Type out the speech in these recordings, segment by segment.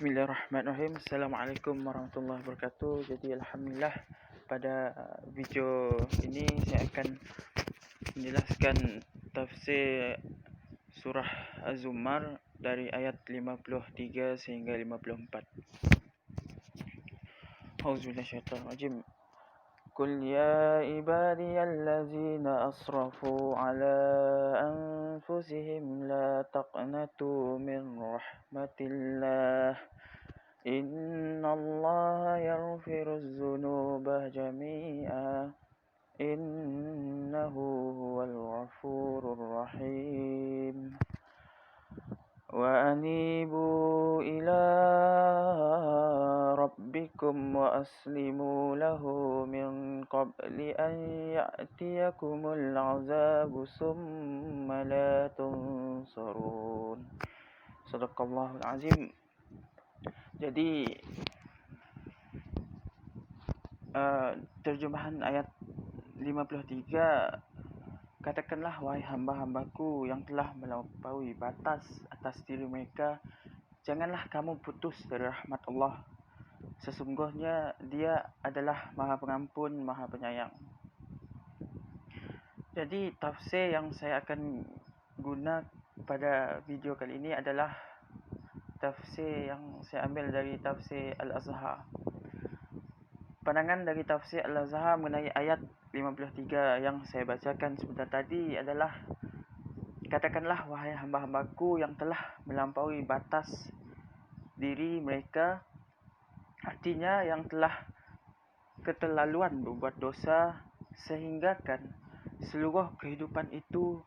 Bismillahirrahmanirrahim. Assalamualaikum warahmatullahi wabarakatuh. Jadi alhamdulillah pada video ini saya akan menjelaskan tafsir surah Az-Zumar dari ayat 53 sehingga 54. Auzubillahiminasyaitonirrajim. Qul ya ibadiyallazina asrafu ala anfusihim la taqnatu min rahmatillah. Innallaha yaghfiruz dzunuba jami'a. Innahu huwal ghafurur rahim. Wa anibu ila rabbikum wa aslimu lahu min qabli an ya'tiyakumul azabu summa la tunsarun. Sadaqallahul azim. Jadi terjemahan ayat 53, katakanlah wahai hamba-hambaku yang telah melampaui batas atas diri mereka, janganlah kamu putus dari rahmat Allah. Sesungguhnya Dia adalah Maha Pengampun, Maha Penyayang. Jadi tafsir yang saya akan guna pada video kali ini adalah tafsir yang saya ambil dari tafsir Al-Azhar. Pandangan dari tafsir Al-Azhar mengenai ayat 53 yang saya bacakan sebentar tadi adalah, katakanlah wahai hamba-hambaku yang telah melampaui batas diri mereka, artinya yang telah keterlaluan berbuat dosa sehingga kan seluruh kehidupan itu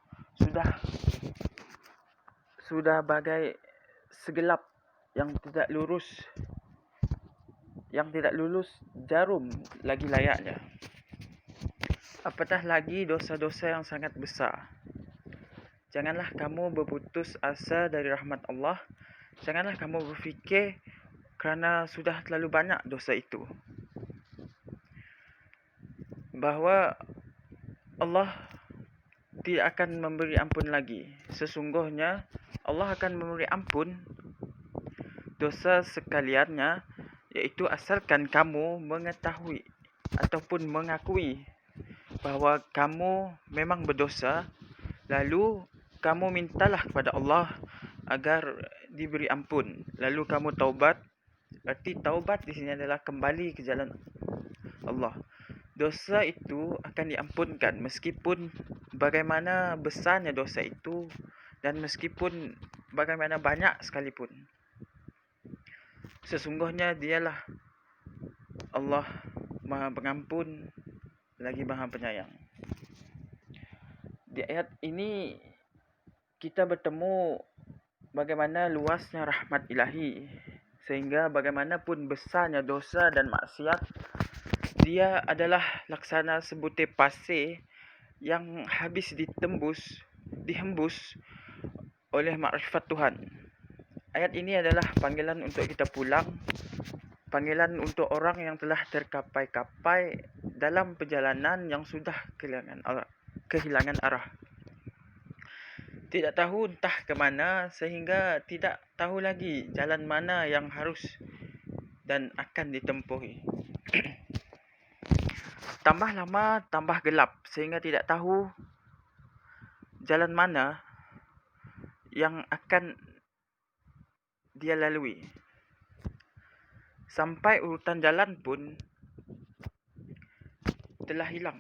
sudah bagai segelap yang tidak lurus jarum lagi layaknya. Apatah lagi dosa-dosa yang sangat besar. Janganlah kamu berputus asa dari rahmat Allah. Janganlah kamu berfikir kerana sudah terlalu banyak dosa itu bahawa Allah tidak akan memberi ampun lagi. Sesungguhnya Allah akan memberi ampun dosa sekaliannya, iaitu asalkan kamu mengetahui ataupun mengakui bahawa kamu memang berdosa, lalu kamu mintalah kepada Allah agar diberi ampun, lalu kamu taubat. Berarti taubat di sini adalah kembali ke jalan Allah. Dosa itu akan diampunkan meskipun bagaimana besarnya dosa itu dan meskipun bagaimana banyak sekalipun. Sesungguhnya Dialah Allah Maha Pengampun lagi Maha Penyayang. Di ayat ini kita bertemu bagaimana luasnya rahmat ilahi, sehingga bagaimanapun besarnya dosa dan maksiat, dia adalah laksana sebutir pasir yang habis dihembus oleh makrifat Tuhan. Ayat ini adalah panggilan untuk kita pulang, panggilan untuk orang yang telah terkapai-kapai dalam perjalanan yang sudah kehilangan arah. Tidak tahu entah ke mana, sehingga tidak tahu lagi jalan mana yang harus dan akan ditempuhi. Tambah lama, tambah gelap, sehingga tidak tahu jalan mana yang akan dia lalui. Sampai urutan jalan pun telah hilang.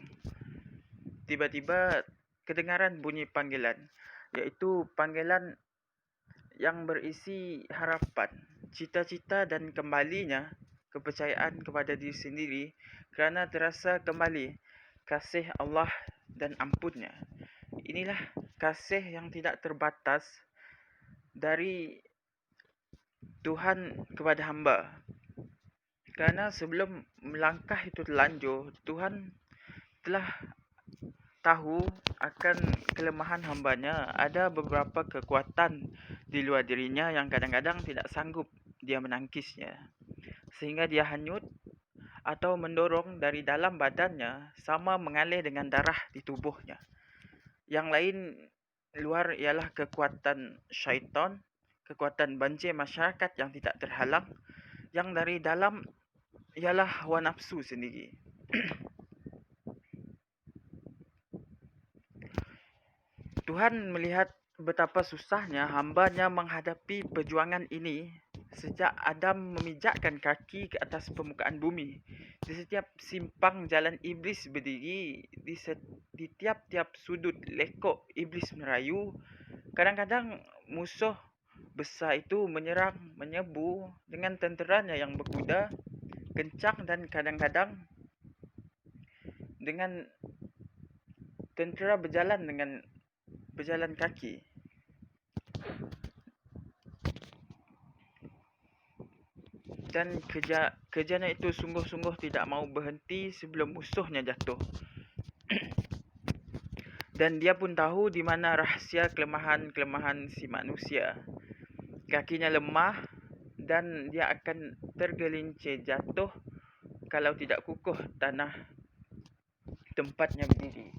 Tiba-tiba kedengaran bunyi panggilan, iaitu panggilan yang berisi harapan, cita-cita dan kembalinya kepercayaan kepada diri sendiri kerana terasa kembali kasih Allah dan ampunnya. Inilah kasih yang tidak terbatas dari Tuhan kepada hamba. Kerana sebelum melangkah itu terlanjur, Tuhan telah tahu akan kelemahan hambanya. Ada beberapa kekuatan di luar dirinya yang kadang-kadang tidak sanggup dia menangkisnya, sehingga dia hanyut atau mendorong dari dalam badannya sama mengalir dengan darah di tubuhnya. Yang lain luar ialah kekuatan syaitan kekuatan banjir masyarakat yang tidak terhalang, yang dari dalam ialah hawa nafsu sendiri. Tuhan melihat betapa susahnya hambanya menghadapi perjuangan ini sejak Adam memijakkan kaki ke atas permukaan bumi. Di setiap simpang jalan iblis berdiri, di tiap-tiap sudut lekuk iblis merayu. Kadang-kadang musuh besar itu menyerang, menyerbu dengan tenteranya yang berkuda kencang, dan kadang-kadang dengan tentera berjalan kaki. Dan kerjanya itu sungguh-sungguh tidak mau berhenti sebelum musuhnya jatuh. Dan dia pun tahu di mana rahsia kelemahan-kelemahan si manusia. Kakinya lemah dan dia akan tergelincir jatuh kalau tidak kukuh tanah tempatnya berdiri.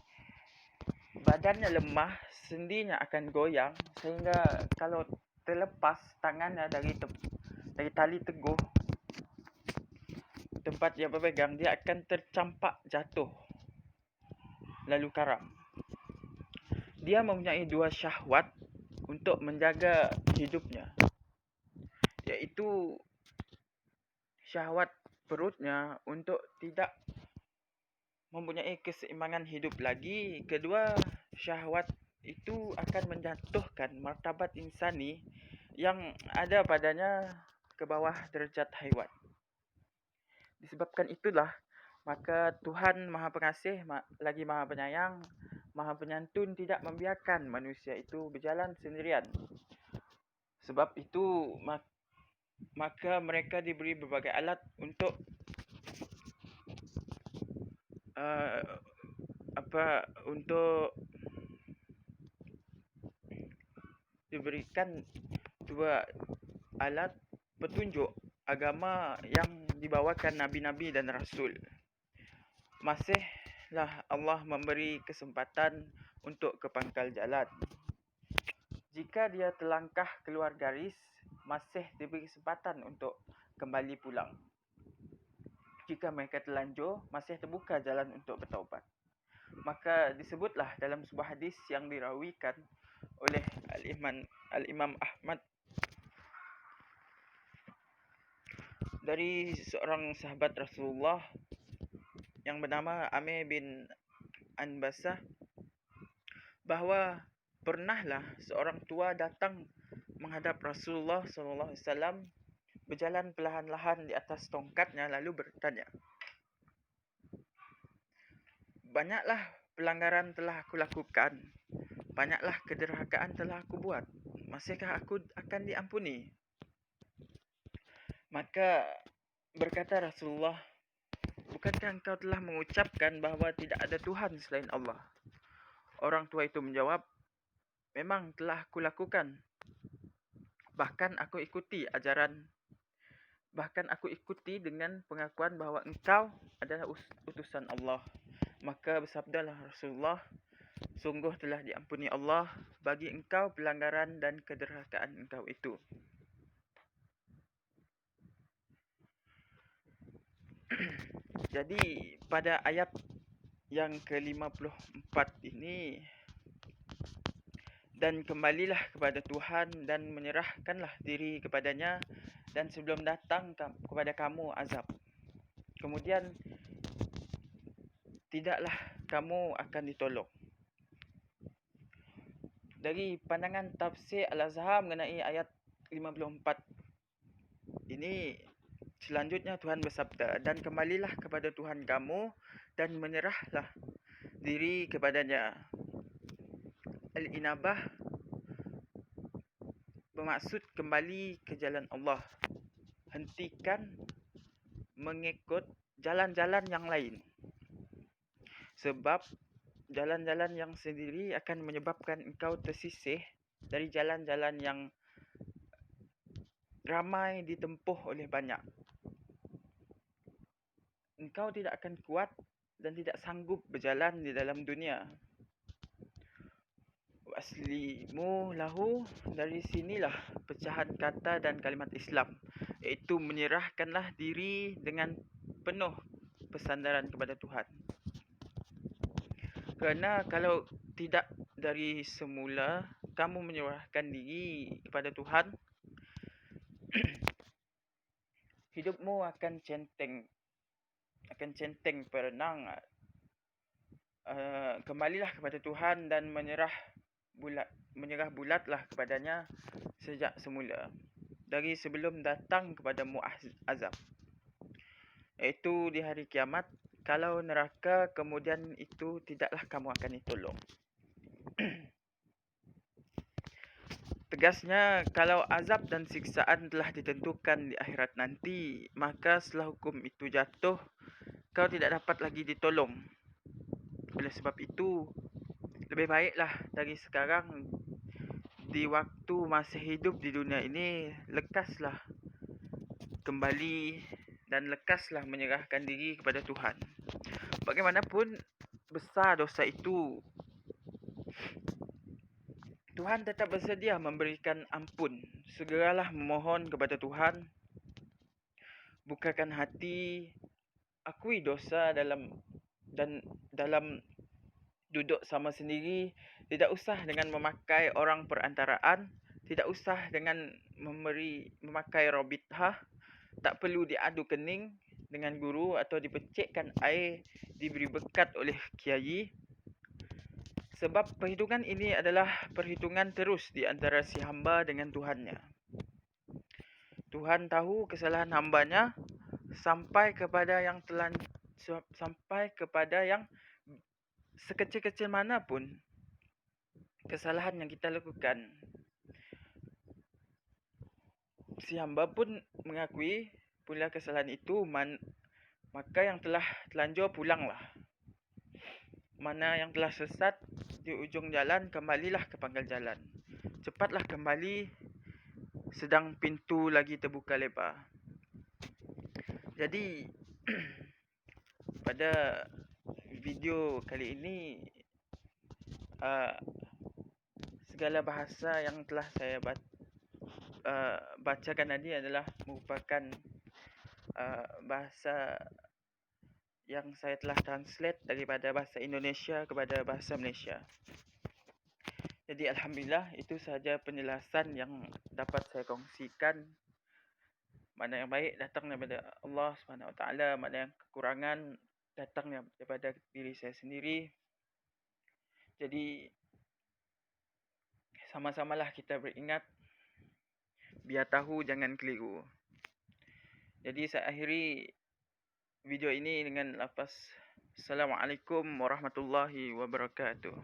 Badannya lemah, sendinya akan goyang sehingga kalau terlepas tangannya dari tali teguh tempat dia berpegang, dia akan tercampak jatuh lalu karam. Dia mempunyai dua syahwat untuk menjaga hidupnya, iaitu syahwat perutnya untuk tidak mempunyai keseimbangan hidup lagi. Kedua, syahwat itu akan menjatuhkan martabat insani yang ada padanya ke bawah derajat haiwan. Disebabkan itulah, maka Tuhan Maha Pengasih lagi Maha Penyayang, Maha Penyantun tidak membiarkan manusia itu berjalan sendirian. Sebab itu maka mereka diberi berbagai alat untuk untuk diberikan dua alat petunjuk agama yang dibawakan nabi-nabi dan rasul. Masihlah Allah memberi kesempatan untuk ke pangkal jalan. Jika dia terlangkah keluar garis, masih diberi kesempatan untuk kembali pulang. Jika mereka terlanjur, masih terbuka jalan untuk bertaubat. Maka disebutlah dalam sebuah hadis yang dirawikan oleh Al-Imam Ahmad dari seorang sahabat Rasulullah yang bernama Amir bin Anbasah, bahawa pernahlah seorang tua datang menghadap Rasulullah SAW, berjalan perlahan-lahan di atas tongkatnya lalu bertanya, "Banyaklah pelanggaran telah aku lakukan, banyaklah kederhakaan telah aku buat. Masihkah aku akan diampuni?" Maka berkata Rasulullah, "Bukankah engkau telah mengucapkan bahawa tidak ada Tuhan selain Allah?" Orang tua itu menjawab, "Memang telah aku lakukan. Bahkan aku ikuti dengan pengakuan bahawa engkau adalah utusan Allah." Maka bersabdalah Rasulullah, "Sungguh telah diampuni Allah bagi engkau pelanggaran dan kederhakaan engkau itu." Jadi pada ayat yang ke-54 ini, "Dan kembalilah kepada Tuhan dan menyerahkanlah diri kepadanya, dan sebelum datang kepada kamu azab, kemudian tidaklah kamu akan ditolong." Dari pandangan tafsir Al-Azhar mengenai ayat 54 ini, selanjutnya Tuhan bersabda, "Dan kembalilah kepada Tuhan kamu dan menyerahlah diri kepadanya." Al-Inabah bermaksud kembali ke jalan Allah. Hentikan mengikut jalan-jalan yang lain. Sebab jalan-jalan yang sendiri akan menyebabkan engkau tersisih dari jalan-jalan yang ramai ditempuh oleh banyak. Engkau tidak akan kuat dan tidak sanggup berjalan di dalam dunia. aslimu lahu, dari sinilah pecahan kata dan kalimat Islam, iaitu menyerahkanlah diri dengan penuh pesandaran kepada Tuhan. Kerana kalau tidak dari semula kamu menyerahkan diri kepada Tuhan, hidupmu akan centeng perenang. Kembalilah kepada Tuhan dan menyerah bulatlah kepadanya sejak semula, dari sebelum datang kepadamu azab, iaitu di hari kiamat. Kalau neraka, kemudian itu tidaklah kamu akan ditolong. Tegasnya, kalau azab dan siksaan telah ditentukan di akhirat nanti, maka setelah hukum itu jatuh, kau tidak dapat lagi ditolong. Oleh sebab itu, lebih baiklah dari sekarang, di waktu masih hidup di dunia ini, lekaslah kembali dan lekaslah menyerahkan diri kepada Tuhan. Bagaimanapun besar dosa itu, Tuhan tetap bersedia memberikan ampun. Segeralah memohon kepada Tuhan, bukakan hati, akui dosa dalam duduk sama sendiri. Tidak usah dengan memakai orang perantaraan, tidak usah dengan memakai robithah, tak perlu diadu kening dengan guru atau dipecikkan air, diberi berkat oleh kiai. Sebab perhitungan ini adalah perhitungan terus di antara si hamba dengan Tuhannya. Tuhan tahu kesalahan hambanya sampai kepada yang sekecil-kecil mana pun kesalahan yang kita lakukan. Si hamba pun mengakui pula kesalahan itu, maka yang telah telanjur pulanglah. Mana yang telah sesat di ujung jalan, kembalilah ke pangkal jalan. Cepatlah kembali sedang pintu lagi terbuka lebar. Jadi pada video kali ini, segala bahasa yang telah saya bacakan tadi adalah merupakan bahasa yang saya telah translate daripada bahasa Indonesia kepada bahasa Malaysia. Jadi alhamdulillah, itu sahaja penjelasan yang dapat saya kongsikan. Mana yang baik datang daripada Allah SWT, mana yang kekurangan datang daripada diri saya sendiri. Jadi sama-samalah kita beringat, biar tahu jangan keliru. Jadi saya akhiri video ini dengan lafaz Assalamualaikum warahmatullahi wabarakatuh.